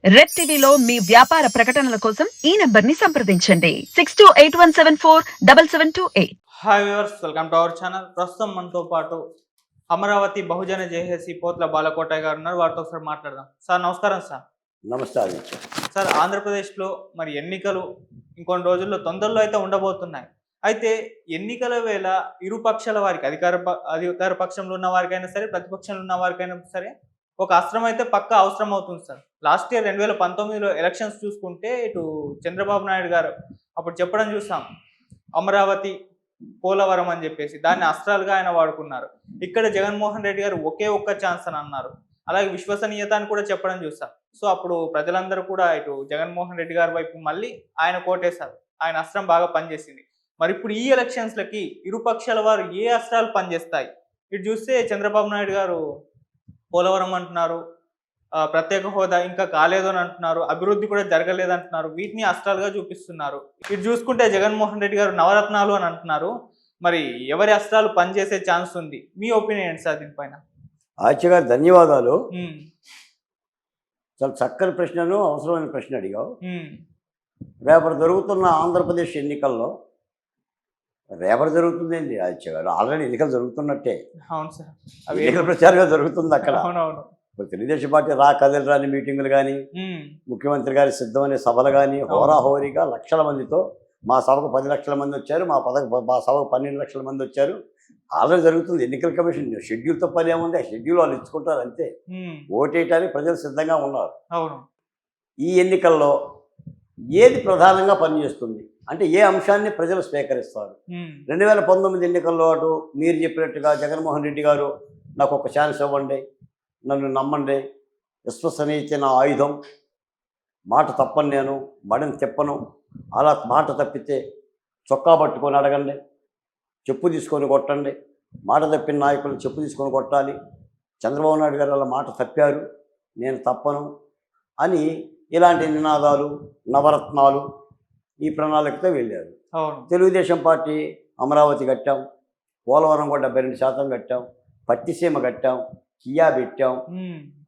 Red టీవీలో మీ వ్యాపార ప్రకటనల కోసం ఈ నెంబర్ ని సంప్రదించండి 6281747728. Hi viewers, welcome to our channel. ప్రస్తుతం మనతో పాటు అమరావతి బహుజన జేఏసీ పోత్ల బాలకోటయ్య గారు ఉన్నారు. వారితో ఒకసారి మాట్లాడదాం. సార్ నమస్కారం. సార్ నమస్కారం. సార్, ఆంధ్రప్రదేశ్లో మరి ఎన్నికలు ఇంకొన్ని రోజుల్లో తొందరలో అయితే ఉండబోతున్నాయి. అయితే ఎన్నికల వేళ ఇరు పక్షాల వారికి అధికార పక్షంలో ఉన్న వారికైనా సరే, ప్రతిపక్షంలో ఉన్న వారికైనా సరే ఒక అస్త్రం అయితే పక్కా అవసరం అవుతుంది సార్. లాస్ట్ ఇయర్ 2019లో ఎలక్షన్స్ చూసుకుంటే ఇటు చంద్రబాబు నాయుడు గారు అప్పుడు చెప్పడం చూసాం, అమరావతి పోలవరం అని చెప్పేసి దాన్ని అస్త్రాలుగా ఆయన వాడుకున్నారు. ఇక్కడ జగన్మోహన్ రెడ్డి గారు ఒకే ఒక్క ఛాన్స్ అని అన్నారు. అలాగే విశ్వసనీయత అని కూడా చెప్పడం చూసాం. సో అప్పుడు ప్రజలందరూ కూడా ఇటు జగన్మోహన్ రెడ్డి గారి వైపు మళ్ళీ ఆయన కోటేశారు. ఆయన అస్త్రం బాగా పనిచేసింది. మరి ఇప్పుడు ఈ ఎలక్షన్స్లకి ఇరు పక్షాల వారు ఏ అస్త్రాలు పనిచేస్తాయి? ఇటు చూస్తే చంద్రబాబు నాయుడు గారు పోలవరం అంటున్నారు, ప్రత్యేక హోదా ఇంకా కాలేదు అని అంటున్నారు, అభివృద్ధి కూడా జరగలేదు అంటున్నారు. వీటిని అస్త్రాలుగా చూపిస్తున్నారు. ఇటు చూసుకుంటే జగన్మోహన్ రెడ్డి గారు నవరత్నాలు అని అంటున్నారు. మరి ఎవరి అస్త్రాలు పనిచేసే ఛాన్స్ ఉంది? మీ ఒపీనియన్ ఏంటి సార్ దీనిపైన? ఆచార్య గారు ధన్యవాదాలు. చాలా చక్కని ప్రశ్నను అవసరమైన ప్రశ్న అడిగావు. రేపటి జరుగుతున్న ఆంధ్రప్రదేశ్ ఎన్నికల్లో రేపటి జరుగుతుందండి ఆచార్య గారు, ఆల్రెడీ ఎన్నికలు జరుగుతున్నట్టే. అవును సార్, ఎన్నికల ప్రచారంగా జరుగుతుంది అక్కడ. అవునవును. తెలుగుదేశం పార్టీ కదిలి రాని మీటింగులు కానీ, ముఖ్యమంత్రి గారి సిద్ధమనే సభలు కానీ హోరాహోరీగా లక్షల మందితో, మా సభకు 10 లక్షల మంది వచ్చారు, మా సభకు 12 లక్షల మంది వచ్చారు. ఆల్రెడీ జరుగుతుంది. ఎన్నికల కమిషన్ షెడ్యూల్తో పని ఏముంది, ఆ షెడ్యూల్ వాళ్ళు ఇచ్చుకుంటారు అంతే. ఓటేయటానికి ప్రజలు సిద్ధంగా ఉన్నారు. ఈ ఎన్నికల్లో ఏది ప్రధానంగా పనిచేస్తుంది అంటే ఏ అంశాన్ని ప్రజలు స్వీకరిస్తారు? 2019 ఎన్నికల్లో అటు మీరు చెప్పినట్టుగా జగన్మోహన్ రెడ్డి గారు నాకు ఒక ఛాన్స్ ఇవ్వండి, నన్ను నమ్మండి, విశ్వసనీయత నా ఆయుధం, మాట తప్పను, నేను మడిని తిప్పను, అలా మాట తప్పితే చొక్కా పట్టుకొని అడగండి, చెప్పు తీసుకొని కొట్టండి, మాట తప్పిన నాయకులు చెప్పు తీసుకొని కొట్టాలి, చంద్రబాబు నాయుడు గారు అలా మాట తప్పారు, నేను తప్పను అని ఇలాంటి నినాదాలు, నవరత్నాలు ఈ ప్రణాళికతో వెళ్ళారు. తెలుగుదేశం పార్టీ అమరావతి కట్టాం, పోలవరం కూడా 72% కట్టాం, పట్టిసీమ కట్టాం, కియా పెట్టాం,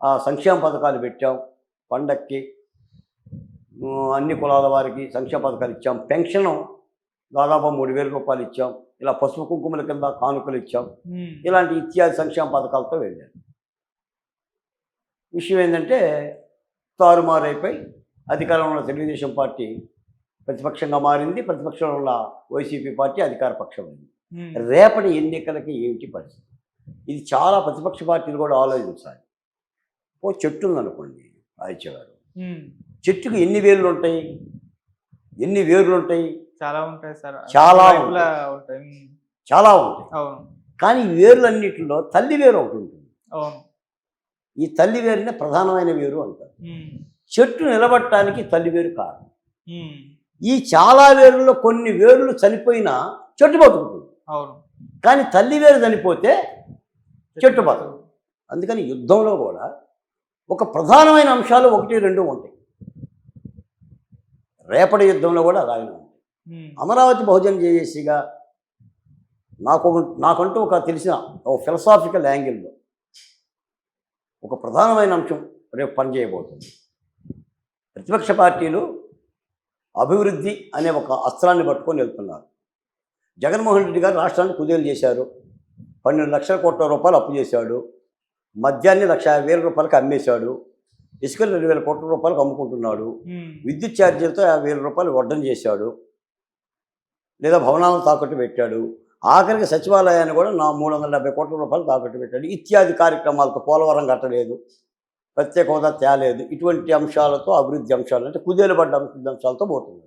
ఆ సంక్షేమ పథకాలు పెట్టాం, పండక్కి అన్ని కులాల వారికి సంక్షేమ పథకాలు ఇచ్చాం, పెన్షన్ దాదాపు 3,000 రూపాయలు ఇచ్చాం, ఇలా పసుపు కుంకుమల కింద కానుకలు ఇచ్చాం, ఇలాంటి ఇత్యాది సంక్షేమ పథకాలతో వెళ్ళారు. విషయం ఏంటంటే తారుమారైపోయి అధికారంలో ఉన్న తెలుగుదేశం పార్టీ ప్రతిపక్షంగా మారింది, ప్రతిపక్షంలో ఉన్న వైసీపీ పార్టీ అధికార పక్షం అయింది. రేపటి ఎన్నికలకి ఏమిటి పరిస్థితి? ఇది చాలా ప్రతిపక్ష పార్టీలు కూడా ఆలోచించాలి. ఓ చెట్టు ఉందనుకోండి ఆదిత్య గారు, చెట్టుకు ఎన్ని వేర్లు ఉంటాయి? చాలా ఉంటాయి సార్, చాలా ఉంటాయి. కానీ ఈ వేర్లన్నిటిలో తల్లి వేరు ఒకటి ఉంటుంది. ఈ తల్లి వేరునే ప్రధానమైన వేరు అంటారు. చెట్టు నిలబడటానికి తల్లి వేరు కారణం. ఈ చాలా వేరుల్లో కొన్ని వేర్లు చనిపోయినా చెట్టు బతుకుతుంది, కానీ తల్లి వేరు చనిపోతే చెట్టు బతుకు. అందుకని యుద్ధంలో కూడా ఒక ప్రధానమైన అంశాలు 1-2 ఉంటాయి. రేపటి యుద్ధంలో కూడా అలాగే ఉంటాయి. అమరావతి బహుజన జేఏసీగా నాకంటూ ఒక తెలిసిన ఒక ఫిలసాఫికల్ యాంగిల్లో ఒక ప్రధానమైన అంశం రేపు పనిచేయబోతుంది. ప్రతిపక్ష పార్టీలు అభివృద్ధి అనే ఒక అస్త్రాన్ని పట్టుకొని వెళ్తున్నారు. జగన్మోహన్ రెడ్డి గారు రాష్ట్రాన్ని కుదేలు చేశారు, 12 లక్షల కోట్ల రూపాయలు అప్పు చేశాడు, మద్యాన్ని 1,50,000 రూపాయలకు అమ్మేశాడు, ఇసుకలు 2,000 కోట్ల రూపాయలకు అమ్ముకుంటున్నాడు, విద్యుత్ ఛార్జీలతో 50,000 రూపాయలు వడ్డం చేశాడు, లేదా భవనాలను తాకట్టు పెట్టాడు, ఆఖరికి సచివాలయాన్ని కూడా 370 కోట్ల రూపాయలు తాకట్టు పెట్టాడు. ఇత్యాది కార్యక్రమాలతో పోలవరం కట్టలేదు, ప్రత్యేక హోదా తేలేదు, ఇటువంటి అంశాలతో అభివృద్ధి అంశాలు అంటే కుదేలు పడ్డ అభివృద్ధి అంశాలతో పోతుంది.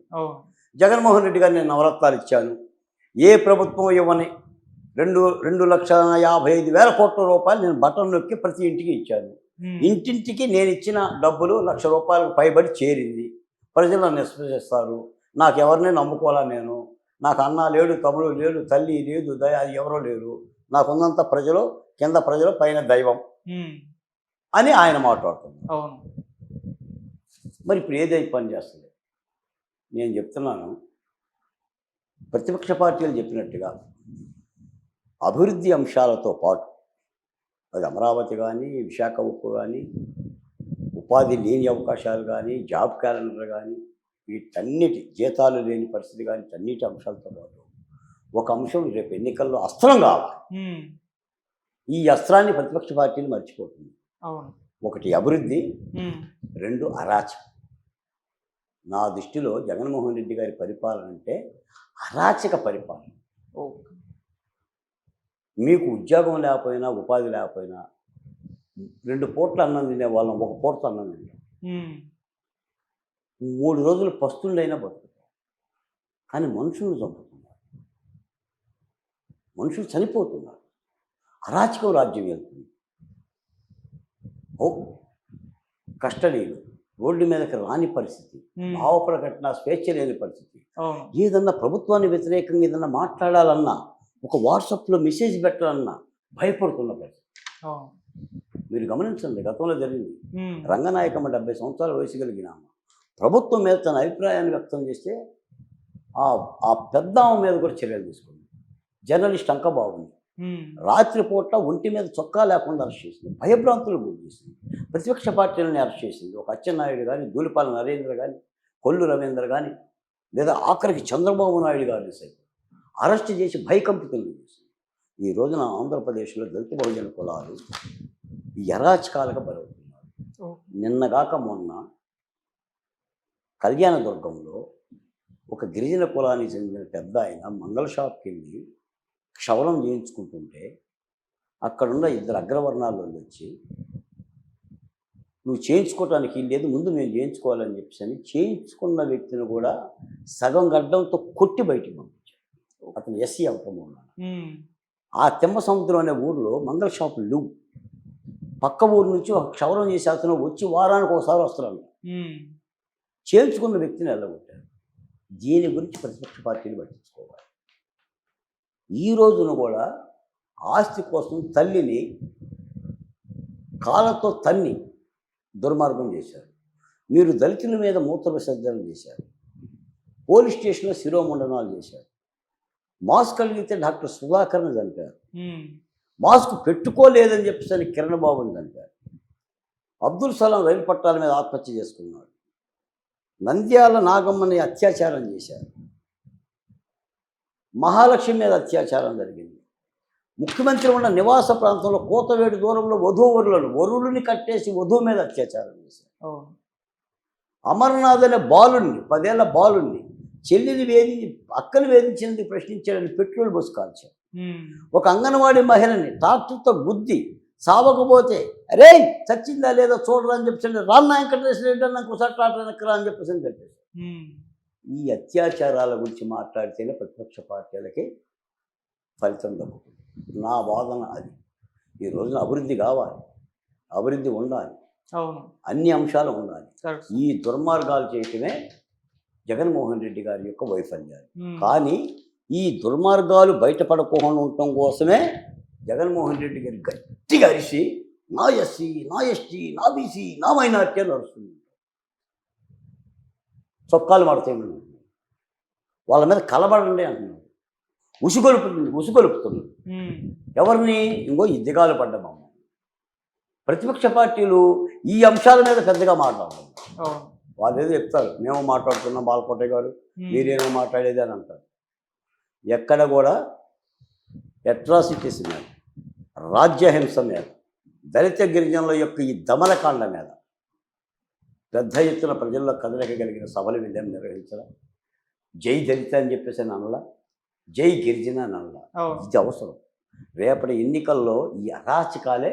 జగన్మోహన్ రెడ్డి గారు నేను నవరత్నాలు ఇచ్చాను, ఏ ప్రభుత్వం ఇవ్వని 2,55,000 కోట్ల రూపాయలు నేను బటన్ నొక్కి ప్రతి ఇంటికి ఇచ్చాను. ఇంటింటికి నేను ఇచ్చిన డబ్బులు 1,00,000 రూపాయలకు పైబడి చేరింది. ప్రజలు నన్ను విశ్వసిస్తారు, నాకు ఎవరిని నమ్ముకోవాలా, నేను నాకు అన్న లేడు, తమ్ముడు లేడు, తల్లి లేదు, దయ ఎవరో లేరు, నాకున్నంత ప్రజలు, కింద ప్రజలు, పైన దైవం అని ఆయన మాట్లాడుతున్నారు. మరి ఇప్పుడు ఏదైతే పని చేస్తుంది? నేను చెప్తున్నాను, ప్రతిపక్ష పార్టీలు చెప్పినట్టుగా అభివృద్ధి అంశాలతో పాటు అది అమరావతి కానీ, విశాఖ ఉక్కు కానీ, ఉపాధి లేని అవకాశాలు కానీ, జాబ్ క్యాలెండర్ కానీ, వీటన్నిటి జీతాలు లేని పరిస్థితి కానీ, వీటన్నిటి అంశాలతో పాటు ఒక అంశం రేపు ఎన్నికల్లో అస్త్రం కావాలి. ఉమ్, ఈ అస్త్రాన్ని ప్రతిపక్ష పార్టీలు మర్చిపోతుంది. అవును. ఒకటి అభివృద్ధి, ఉమ్, 2 అరాచకం. నా దృష్టిలో జగన్మోహన్ రెడ్డి గారి పరిపాలన అంటే అరాచక పరిపాలన. ఓకే. మీకు ఉద్యోగం లేకపోయినా, ఉపాధి లేకపోయినా 2 పూట్ల అన్నం తినే వాళ్ళం 1 పూటతో అన్నం తింటాం. ఉమ్, 3 రోజులు పస్తులైనా బతుకుతాం. కానీ మనుషులను చంపుతున్నారు, మనుషులు చనిపోతున్నారు, అరాచకం రాజ్యం వెళ్తుంది. ఓ కస్టడీలు, రోడ్డు మీదకి రాని పరిస్థితి, ఉమ్, భావ ప్రకటన స్వేచ్ఛ లేని పరిస్థితి. అవును. ఏదన్నా ప్రభుత్వాన్ని వ్యతిరేకంగా ఏదన్నా మాట్లాడాలన్నా, ఒక వాట్సాప్లో మెసేజ్ పెట్టాలన్నా భయపడుతున్న పరిస్థితి. అవును. మీరు గమనించండి, గతంలో జరిగింది. ఉమ్, రంగనాయకమ్మ 70 సంవత్సరాల వయసు కలిగిన ఆమె ప్రభుత్వం మీద తన అభిప్రాయాన్ని వ్యక్తం చేస్తే ఆ పెద్ద ఆమె మీద కూడా చర్యలు తీసుకుంది. జర్నలిస్ట్ అంకబాబుని ఉమ్, రాత్రిపూట ఒంటి మీద చొక్కా లేకుండా అరెస్ట్ చేసింది, భయభ్రాంతులు గురి చేసింది, ప్రతిపక్ష పార్టీలని అరెస్ట్ చేసింది. ఒక అచ్చెన్నాయుడు కానీ, ధూళిపాల నరేంద్ర కానీ, కొల్లు రవీంద్ర కానీ, లేదా ఆఖరికి చంద్రబాబు నాయుడు గారిని సైతం అరెస్ట్ చేసి భయకంపితులు చేసింది. ఈ రోజున ఆంధ్రప్రదేశ్లో దళిత బహుజన కులాలు ఈ అరాచకాలకు బలవుతున్నారు. ఓకే. నిన్నగాక మొన్న కళ్యాణదుర్గంలో ఒక గిరిజన కులానికి చెందిన పెద్ద ఆయన మంగళ షాప్కి వెళ్ళి క్షవరం చేయించుకుంటుంటే అక్కడున్న 2 అగ్రవర్ణాలు వచ్చి, నువ్వు చేయించుకోవటానికి లేదు, ముందు మేము చేయించుకోవాలని చెప్పేసి చేయించుకున్న వ్యక్తిని కూడా సగం గడ్డంతో కొట్టి బయటికి పంపించాడు. అతను ఎస్సీ అవటం ఉన్నాడు. ఉమ్, ఆ తెమ్మ సముద్రం అనే ఊరిలో మంగళ షాపులు లేవు. పక్క ఊరు నుంచి ఒక క్షవరం చేసి అతను వచ్చి వారానికి ఒకసారి వస్తున్నాడు. ఉమ్, చేయించుకున్న వ్యక్తిని వెళ్ళగొట్టారు. దీని గురించి ప్రతిపక్ష పార్టీలు పట్టించుకోవాలి. ఈ రోజున కూడా ఆస్తి కోసం తల్లిని కాళ్ళతో తన్ని దుర్మార్గం చేశారు. మీరు దళితుల మీద మూత్ర విసర్జన చేశారు, పోలీస్ స్టేషన్లో శిరోమండనాలు చేశారు, మాస్క్ కలిగితే డాక్టర్ సుధాకర్ని చంపారు, ఉమ్, మాస్క్ పెట్టుకోలేదని చెప్పేసి కిరణ్ బాబుని చంపారు, అబ్దుల్ సలాం రైలు పట్టాల మీద ఆత్మహత్య చేసుకున్నాడు, నంద్యాల నాగమ్మని అత్యాచారం చేశారు, మహాలక్ష్మి మీద అత్యాచారం జరిగింది, ముఖ్యమంత్రి ఉన్న నివాస ప్రాంతంలో కోతవేడు దూరంలో వరువులని కట్టేసి వధువు మీద అత్యాచారం చేశారు. అవును. అమర్నాథ్ అనే బాలుణ్ణి, 10 ఏళ్ల బాలుణ్ణి చెల్లిని అక్కని వేధించినందుకు ప్రశ్నించాడని పెట్రోల్ బస్సు కాల్చారు. ఉమ్, ఒక అంగన్వాడీ మహిళని ట్రాక్టర్తో గుద్ది సావకపోతే, అరే చచ్చిందా లేదా చూడరా అని చెప్పేసి రాన్న వెంకటేశ్వర రెడ్డి నాకు ఒకసారి ట్రాక్టర్ వెనక్కరా అని చెప్పేసి చెప్పేసి ఉమ్, ఈ అత్యాచారాల గురించి మాట్లాడితేనే ప్రతిపక్ష పార్టీలకి ఫలితం దక్కుతుంది. నా వాదన అది. ఈ రోజున అభివృద్ధి కావాలి, అభివృద్ధి ఉండాలి, అవును. అన్ని అంశాలు ఉండాలి. కరెక్ట్. ఈ దుర్మార్గాలు చేయటమే జగన్మోహన్ రెడ్డి గారి యొక్క వైఫల్యాలు. ఉమ్, కానీ ఈ దుర్మార్గాలు బయటపడకుండా ఉండటం కోసమే జగన్మోహన్ రెడ్డి గారి గట్టిగా అరిసి నా ఎస్సీ, నా ఎస్టీ, నా బీసీ, నా మైనార్టీ అని అరుస్తుంది. చొక్కాలు మాడతాయి, వాళ్ళ మీద కలబడండి అంటున్నారు, ఉసుగొలుపుతున్నారు. ఉమ్, ఎవరిని? ఇంకో ఈ దిగాలు పడ్డమమ్మ. ప్రతిపక్ష పార్టీలు ఈ అంశాల మీద పెద్దగా మాట్లాడుతున్నారు. అవును. వాళ్ళు ఏదో చెప్తారు, మేము మాట్లాడుతున్నాం బాలకోటయ్య గారు, ఉమ్, మీరేమో మాట్లాడేది అని అంటారు. ఎక్కడ కూడా అట్రాసిటీస్ మీద, రాజ్యహింస మీద, దళిత గిరిజనుల యొక్క ఈ దమనకాండ మీద పెద్ద ఎత్తున ప్రజల్లో కదలిక కలిగిన సభలు విజయం నిర్వహించడం. జై దళిత అని చెప్పేసి అనలా, జై గిరిజన అని అనలా. అవును. ఇది అవసరం. రేపటి ఎన్నికల్లో ఈ అరాచకాలే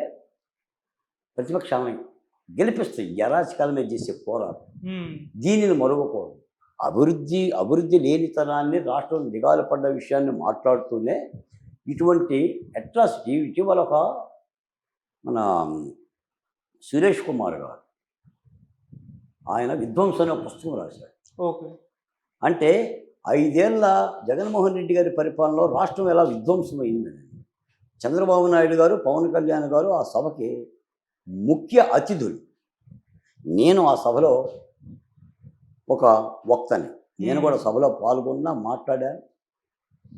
ప్రతిపక్షాన్ని గెలిపిస్తాయి. ఈ అరాచకాల మీద చేసే పోరాటం, ఉమ్, దీనిని మరువకూడదు. అభివృద్ధి లేనితనాన్ని, రాష్ట్రం దిగాలు పడ్డ విషయాన్ని మాట్లాడుతూనే ఇటువంటి అట్రాసిటీ. ఇటీవల ఒక మన సురేష్ కుమార్ గారు, ఆయన విధ్వంసం అనే పుస్తకం రాశారు. ఓకే. అంటే 5 ఏళ్ల జగన్మోహన్ రెడ్డి గారి పరిపాలనలో రాష్ట్రం ఎలా విధ్వంసమైందని. చంద్రబాబు నాయుడు గారు, పవన్ కళ్యాణ్ గారు ఆ సభకి ముఖ్య అతిథులు. నేను ఆ సభలో ఒక వక్తని, నేను కూడా సభలో పాల్గొన్నా, మాట్లాడాను.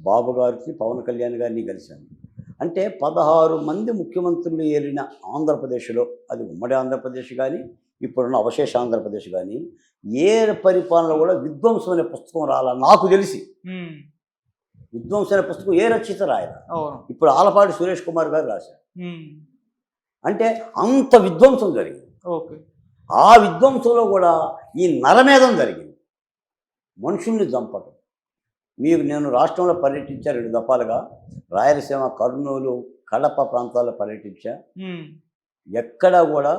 బాబు గారికి, పవన్ కళ్యాణ్ గారిని కలిశాను. అంటే 16 మంది ముఖ్యమంత్రులు ఏలిన ఆంధ్రప్రదేశ్లో, అది ఉమ్మడి ఆంధ్రప్రదేశ్ కానీ ఇప్పుడున్న అవశేష ఆంధ్రప్రదేశ్ కానీ ఏ పరిపాలనలో కూడా విధ్వంసం అనే పుస్తకం రాలా నాకు తెలిసి. విధ్వంసం అనే పుస్తకం ఏ రచయిత రాయరా. ఇప్పుడు ఆలపాటి సురేష్ కుమార్ గారు రాశారు. అంటే అంత విధ్వంసం జరిగింది. ఆ విధ్వంసంలో కూడా ఈ నరమేధం జరిగింది, మనుషుల్ని చంపటం. నేను రాష్ట్రంలో పర్యటించా 2 దఫాలుగా. రాయలసీమ, కర్నూలు, కడప ప్రాంతాల్లో పర్యటించా. ఎక్కడా కూడా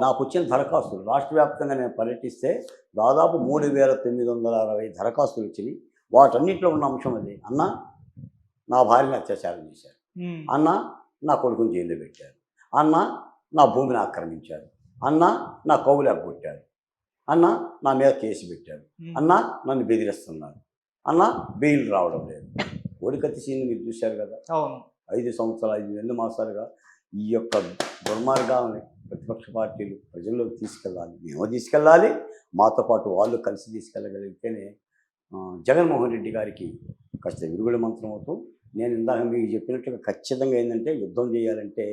నాకు వచ్చిన దరఖాస్తులు రాష్ట్ర వ్యాప్తంగా నేను పర్యటిస్తే దాదాపు 3,960 దరఖాస్తులు వచ్చినాయి. వాటన్నిటిలో ఉన్న అంశం అది, అన్న నా భార్యని అత్యాచారం చేశారు, అన్న నా కొడుకుని జైల్లో పెట్టారు, అన్న నా భూమిని ఆక్రమించారు, అన్న నా కౌలు ఎగ్గొట్టారు, అన్న నా మీద కేసు పెట్టారు, అన్న నన్ను బెదిరిస్తున్నారు, అన్న బెయిల్ రావడం లేదు. కోడికత్తి సీన్ మీరు చూశారు కదా. 5 సంవత్సరాలు 5 నెలల మాసాలుగా ఈ యొక్క దుర్మార్గాన్ని ప్రతిపక్ష పార్టీలు ప్రజల్లోకి తీసుకెళ్ళాలి, మేము తీసుకెళ్ళాలి, మాతో పాటు వాళ్ళు కలిసి తీసుకెళ్ళగలిగితేనే జగన్మోహన్ రెడ్డి గారికి కాస్త విరుగుడు మంత్రం అవుతూ. నేను ఇందాక మీకు చెప్పినట్టుగా ఖచ్చితంగా ఏంటంటే యుద్ధం చేయాలంటే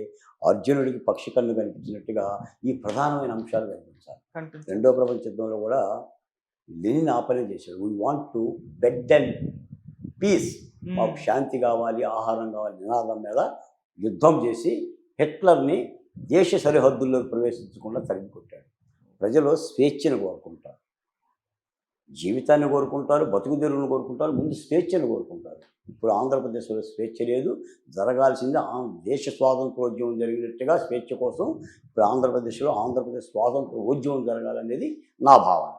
అర్జునుడికి పక్షి కన్ను కనిపించినట్టుగా ఈ ప్రధానమైన అంశాలు కనిపించాలి. 2వ ప్రపంచ యుద్ధంలో కూడా లెనిన్ ఆ పని చేశాడు. We want to bread and peace, మాకు శాంతి కావాలి, ఆహారం కావాలి నినాదం మీద యుద్ధం చేసి హిట్లర్ని దేశ సరిహద్దుల్లోకి ప్రవేశించకుండా తరిమి కొట్టాడు. ప్రజలు స్వేచ్ఛను కోరుకుంటారు, జీవితాన్ని కోరుకుంటారు, బతుకుదెరువును కోరుకుంటారు, ముందు స్వేచ్ఛను కోరుకుంటారు. ఇప్పుడు ఆంధ్రప్రదేశ్లో స్వేచ్ఛ లేదు. జరగాల్సింది దేశ స్వాతంత్రోద్యమం జరిగినట్టుగా స్వేచ్ఛ కోసం ఇప్పుడు ఆంధ్రప్రదేశ్ స్వాతంత్ర ఉద్యమం జరగాలనేది నా భావన.